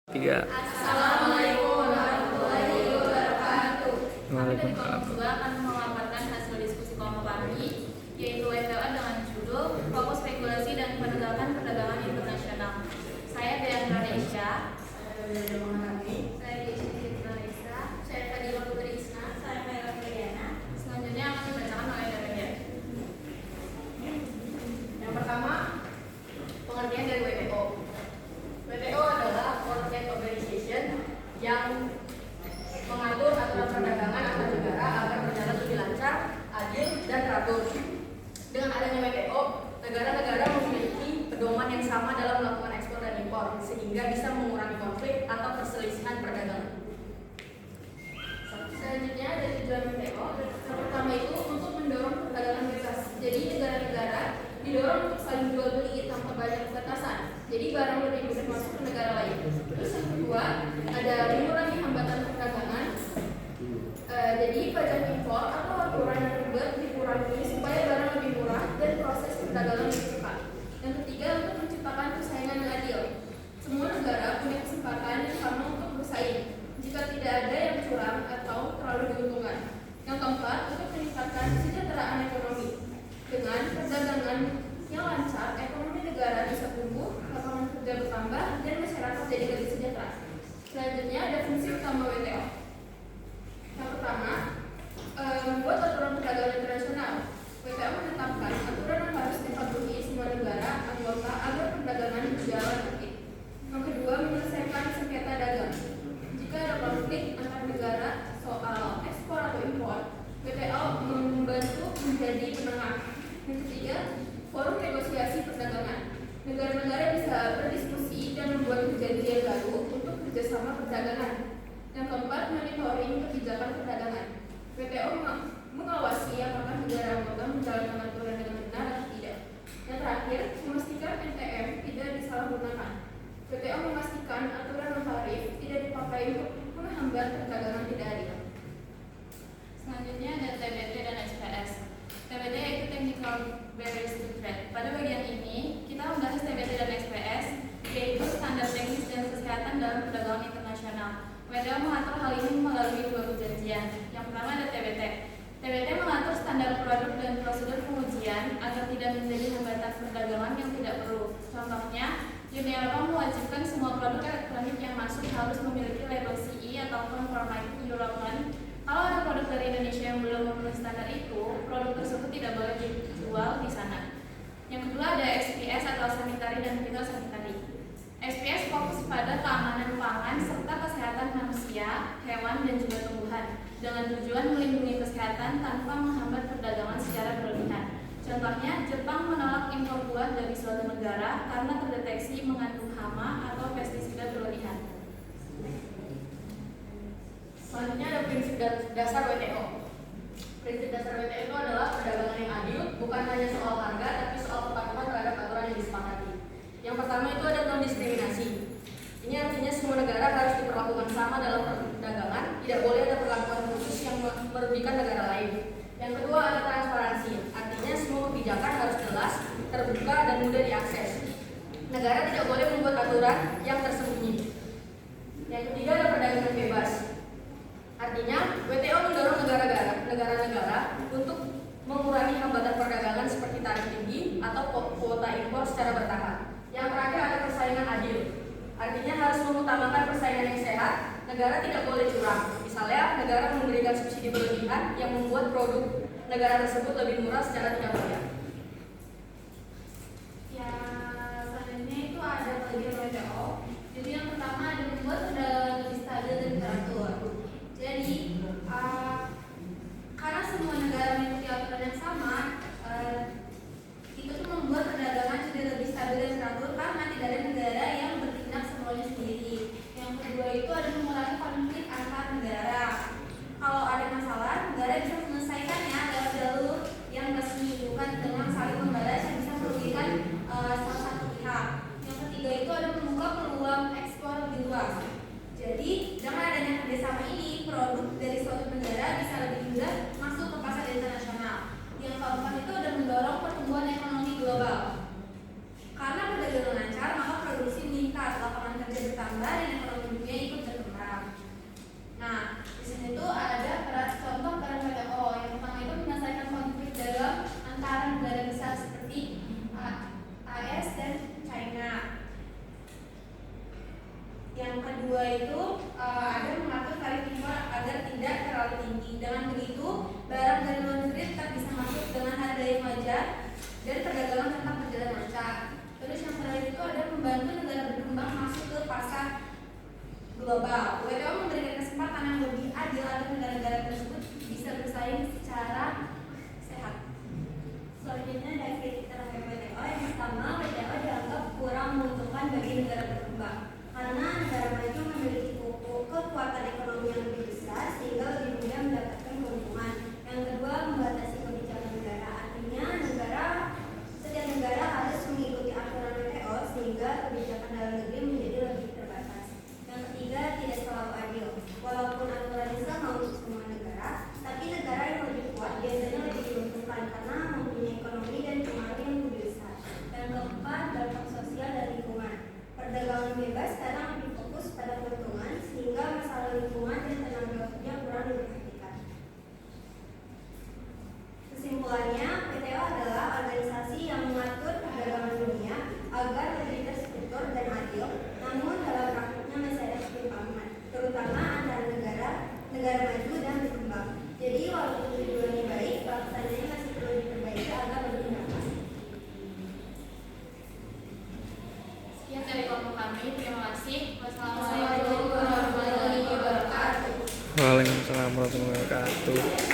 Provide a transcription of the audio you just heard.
Tiga. Assalamualaikum warahmatullahi wabarakatuh. Kami dari kelompok 2 akan memaparkan hasil diskusi kelompok kami, yaitu WTO dengan judul Fokus Regulasi dan Penegakan Perdagangan Internasional. Saya Deandra Reisha. Saya Deisha. Saya Fadila Putri Isna. Saya Mela Fitriana. Selanjutnya akan dibacakan oleh Daniel. Yang pertama, pengertian dari WTO. WTO adalah World Trade Organization yang mengatur aturan perdagangan antar negara agar berjalan lebih lancar, adil, dan teratur. Dengan adanya WTO, negara-negara memiliki pedoman yang sama dalam melakukan ekspor dan impor, sehingga bisa mengurangi konflik atau perselisihan perdagangan. Selanjutnya ada tujuan WTO. Yang pertama itu untuk mendorong perdagangan bebas. Jadi negara-negara didorong untuk saling jual beli tanpa banyak batasan. Jadi barang lebih bisa masuk ke negara lain. Terus yang kedua ada mengurangi hambatan perdagangan. Jadi pajak impor atau aturan yang ribet dikurangi supaya barang lebih murah dan proses perdagangan lebih cepat. Yang ketiga untuk menciptakan persaingan yang adil. Semua negara punya kesempatan yang sama untuk bersaing. Jika tidak ada yang curang atau terlalu diuntungkan. Yang keempat untuk meningkatkan kesejahteraan ekonomi. Dengan perdagangan yang lancar, ekonomi negara bisa tumbuh, lapangan kerja bertambah, dan masyarakat jadi lebih sejahtera. Selanjutnya ada fungsi utama WTO. Yang pertama, membuat aturan perdagangan internasional. WTO menetapkan aturan yang harus dipatuhi semua negara anggota agar perdagangan berjalan tertib. Yang kedua, menyelesaikan sengketa dagang. Jika ada konflik antar negara soal ekspor atau impor, WTO membantu menjadi penengah. Yang ketiga, forum negosiasi perdagangan. Negara-negara bisa berdiskusi dan membuat perjanjian baru untuk kerjasama perdagangan. Yang keempat, monitoring kebijakan perdagangan. WTO mengawasi apakah negara anggota menjalankan aturan dengan benar atau tidak. Yang terakhir, memastikan NTM tidak disalahgunakan. WTO memastikan aturan non-tarif tidak dipakai untuk menghambat perdagangan tidak adil. Selanjutnya ada TBT dan SPS. TBT yaitu Technical Barriers to Trade. Pada bagian ini, kita membahas TBT dan SPS, yaitu standar teknis dan kesehatan dalam perdagangan internasional. WTO mengatur hal ini melalui dua perjanjian. Yang pertama ada TBT. TBT mengatur standar produk dan prosedur pengujian agar tidak menjadi hambatan perdagangan yang tidak perlu. Contohnya, Uni Eropa mewajibkan semua produk elektronik yang masuk harus memiliki label CE atau Conformity European. Kalau ada produk dari Indonesia yang belum memenuhi standar itu, produk tersebut tidak boleh dijual di sana. Yang kedua ada SPS atau sanitary dan fitosanitary. SPS fokus pada keamanan pangan serta kesehatan manusia, hewan, dan juga tumbuhan dengan tujuan melindungi kesehatan tanpa menghambat perdagangan secara berlebihan. Contohnya, Jepang menolak impor buah dari suatu negara karena terdeteksi mengandung hama atau pestisida berlebihan. Selanjutnya ada prinsip dasar WTO. Prinsip dasar WTO itu adalah perdagangan yang adil, bukan hanya soal harga, tapi soal kepatuhan terhadap aturan yang disepakati. Yang pertama itu ada non-diskriminasi. Ini artinya semua negara harus diperlakukan sama dalam perdagangan, tidak boleh ada perlakuan khusus yang merugikan negara lain. Yang kedua ada transparansi, artinya semua kebijakan harus jelas, terbuka, dan mudah diakses. Negara tidak boleh membuat aturan yang tersembunyi. Yang ketiga ada perdagangan bebas. Artinya, WTO mendorong negara-negara untuk mengurangi hambatan perdagangan seperti tarif tinggi atau kuota impor secara bertahap. Yang terakhir ada persaingan adil. Artinya harus mengutamakan persaingan yang sehat, negara tidak boleh curang. Misalnya, negara memberikan subsidi berlebihan yang membuat produk negara tersebut lebih murah secara tidak wajar. Ya, selanjutnya itu ada bagian WTO. Jadi yang pertama ada membuat perdagangan lebih stabil dan teratur. Jadi, karena semua negara mengikuti aturan yang sama, itu tuh membuat perdagangan jadi lebih stabil dan teratur karena tidak ada negara yang bertindak semuanya sendiri. Yang kedua itu ada mengurangi konflik antar negara. Kalau ada masalah, negara bisa menyelesaikannya lewat jalur yang resmi, bukan dengan saling membalas yang bisa merugikan salah satu pihak. Yang ketiga itu ada membuka peluang ekspor lebih luas. Jadi, dengan adanya kerjasama ini, produk dari suatu negara bisa lebih mudah masuk ke pasar internasional. Yang keempat itu ada mendorong pertumbuhan ekonomi global. Karena perdagangan lancar, maka produksi meningkat, lapangan kerja bertambah, dan ekonomi Yang kedua itu ada mengatur tarif impor agar tidak terlalu tinggi. Dengan begitu, barang dari luar negeri tetap bisa masuk dengan harga yang wajar dan perdagangan tetap berjalan lancar. Terus yang terakhir itu ada membantu negara berkembang masuk ke pasar global. WTO memberikan kesempatan yang lebih adil agar negara-negara tersebut bisa bersaing secara sehat. Selanjutnya dari kritik terhadap WTO, yang pertama, WTO dianggap kurang menguntungkan bagi negara berkembang karena negara maju memiliki kekuatan ekonomi yang lebih besar sehingga lebih mudah mendapatkan keuntungan. Yang kedua, membatasi kebijakan negara, artinya setiap negara harus mengikuti aturan WTO sehingga kebijakan dalam negeri menjadi lebih terbatas. Yang ketiga, tidak selalu adil. Walaupun aturannya sama untuk semua negara, tapi negara yang lebih kuat biasanya lebih diuntungkan karena mempunyai ekonomi dan pengaruh yang lebih besar. Yang keempat, dampak sosial dan lingkungan. Perdagangan bebas kadang lebih fokus pada keuntungan sehingga masalah lingkungan dan tenaga kerja kurang diperhatikan. Kesimpulannya, WTO adalah organisasi yang mengatur perdagangan dunia agar lebih terstruktur dan adil, namun dalam praktiknya masih ada ketimpangan, terutama antara negara maju dan berkembang. Jadi walaupun tujuannya baik, pelaksanaannya masih perlu diperbaiki agar lebih dapat. Sekian dari kelompok kami. Terima kasih. Wassalamualaikum warahmatullahi wabarakatuh. Waalaikumsalam warahmatullahi wabarakatuh.